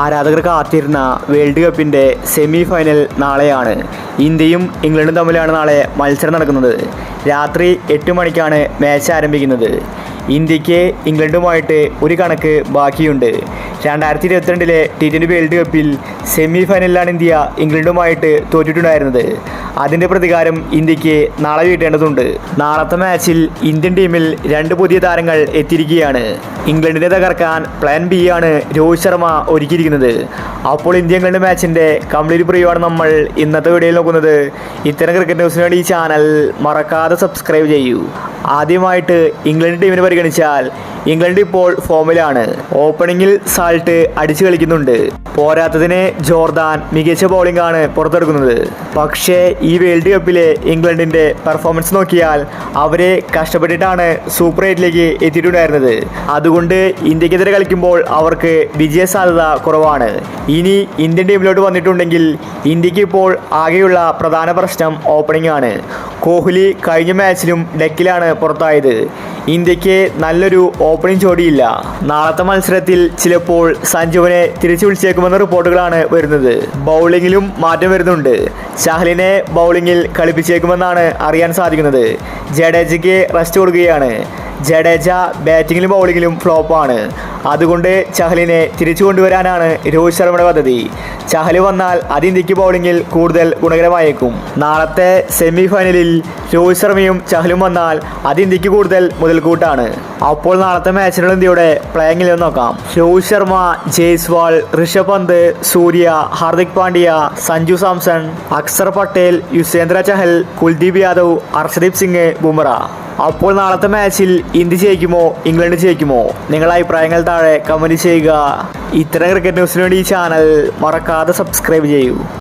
ആരാധകർ കാത്തിരുന്ന വേൾഡ് കപ്പിൻ്റെ സെമി ഫൈനൽ നാളെയാണ്. ഇന്ത്യയും ഇംഗ്ലണ്ടും തമ്മിലാണ് നാളെ മത്സരം നടക്കുന്നത്. രാത്രി 8 മണിക്കാണ് മാച്ച് ആരംഭിക്കുന്നത്. ഇന്ത്യക്ക് ഇംഗ്ലണ്ടുമായിട്ട് ഒരു കണക്ക് ബാക്കിയുണ്ട്. 2022 T20 വേൾഡ് കപ്പിൽ സെമി ഫൈനലിലാണ് ഇന്ത്യ ഇംഗ്ലണ്ടുമായിട്ട് തോറ്റിട്ടുണ്ടായിരുന്നത്. അതിൻ്റെ പ്രതികാരം ഇന്ത്യക്ക് നാളെ വീട്ടേണ്ടതുണ്ട്. നാളത്തെ മാച്ചിൽ ഇന്ത്യൻ ടീമിൽ 2 പുതിയ താരങ്ങൾ എത്തിയിരിക്കുകയാണ്. ഇംഗ്ലണ്ടിനെ തകർക്കാൻ പ്ലാൻ ബി ആണ് രോഹിത് ശർമ്മ ഒരുക്കിയിരിക്കുന്നത്. അപ്പോൾ ഇന്ത്യ ഇംഗ്ലണ്ട് മാച്ചിൻ്റെ കംപ്ലീറ്റ് പ്രിവ്യൂ ആണ് നമ്മൾ ഇന്നത്തെ വീഡിയോയിൽ നോക്കുന്നത്. ഇത്തരം ക്രിക്കറ്റ് ന്യൂസിന് വേണ്ടി ഈ ചാനൽ മറക്കാതെ സബ്സ്ക്രൈബ് ചെയ്യൂ. ആദ്യമായിട്ട് ഇംഗ്ലണ്ട് ടീമിനെ പരിഗണിച്ചാൽ ഇംഗ്ലണ്ട് ഇപ്പോൾ ഫോമിലാണ്. ഓപ്പണിങ്ങിൽ സാൾട്ട് അടിച്ചു കളിക്കുന്നുണ്ട്. പോരാത്തതിന് ജോർദാൻ മികച്ച ബൗളിംഗ് ആണ് പുറത്തെടുക്കുന്നത്. പക്ഷേ ഈ വേൾഡ് കപ്പിലെ ഇംഗ്ലണ്ടിൻ്റെ പെർഫോമൻസ് നോക്കിയാൽ അവരെ കഷ്ടപ്പെട്ടിട്ടാണ് സൂപ്പർ 8ലേക്ക് എത്തിയിട്ടുണ്ടായിരുന്നത്. അതുകൊണ്ട് ഇന്ത്യക്കെതിരെ കളിക്കുമ്പോൾ അവർക്ക് വിജയ സാധ്യത കുറവാണ്. ഇനി ഇന്ത്യൻ ടീമിലോട്ട് വന്നിട്ടുണ്ടെങ്കിൽ ഇന്ത്യക്ക് ഇപ്പോൾ ആകെയുള്ള പ്രധാന പ്രശ്നം ഓപ്പണിംഗ് ആണ്. കോഹ്ലി കഴിഞ്ഞ മാച്ചിലും ഡെക്കിലാണ് പുറത്തായത്. ഇന്ത്യക്ക് നല്ലൊരു ഓപ്പണിംഗ് ജോഡിയില്ല. നാളത്തെ മത്സരത്തിൽ ചിലപ്പോൾ സഞ്ജുവിനെ തിരിച്ചു വിളിച്ചേക്കുമെന്ന റിപ്പോർട്ടുകളാണ് വരുന്നത്. ബൗളിങ്ങിലും മാറ്റം വരുന്നുണ്ട്. ചഹലിനെ ബൗളിങ്ങിൽ കളിപ്പിച്ചേക്കുമെന്നാണ് അറിയാൻ സാധിക്കുന്നത്. ജഡേജയ്ക്ക് റെസ്റ്റ് കൊടുക്കുകയാണ്. ജഡേജ ബാറ്റിങ്ങിലും ബൗളിങ്ങിലും ഫ്ലോപ്പാണ്. അതുകൊണ്ട് ചഹലിനെ തിരിച്ചു കൊണ്ടുവരാനാണ് രോഹിത് ശർമ്മയുടെ പദ്ധതി. ചഹൽ വന്നാൽ അത് ഇന്ത്യക്ക് ബൗളിങ്ങിൽ കൂടുതൽ ഗുണകരമായേക്കും. നാളത്തെ സെമി ഫൈനലിൽ രോഹിത് ശർമ്മയും ചഹലും വന്നാൽ അത് ഇന്ത്യക്ക് കൂടുതൽ മുതൽക്കൂട്ടാണ്. അപ്പോൾ നാളത്തെ മാച്ചിനുള്ള ഇന്ത്യയുടെ പ്ലേയിങ്ങിൽ നോക്കാം. രോഹിത് ശർമ്മ, ജയ്സ്വാൾ, ഋഷഭ് പന്ത്, സൂര്യ, ഹാർദിക് പാണ്ഡ്യ, സഞ്ജു സാംസൺ, അക്സർ പട്ടേൽ, യുസ്വേന്ദ്ര ചഹൽ, കുൽദീപ് യാദവ്, ഹർഷദീപ് സിംഗ്, ബുംറ. അപ്പോൾ നാളത്തെ മാച്ചിൽ ഇന്ത്യ ജയിക്കുമോ ഇംഗ്ലണ്ട് ജയിക്കുമോ? നിങ്ങളുടെ അഭിപ്രായങ്ങൾ താഴെ കമൻറ്റ് ചെയ്യുക. ഇത്തരം ക്രിക്കറ്റ് ന്യൂസിന് വേണ്ടി ഈ ചാനൽ മറക്കാതെ സബ്സ്ക്രൈബ് ചെയ്യൂ.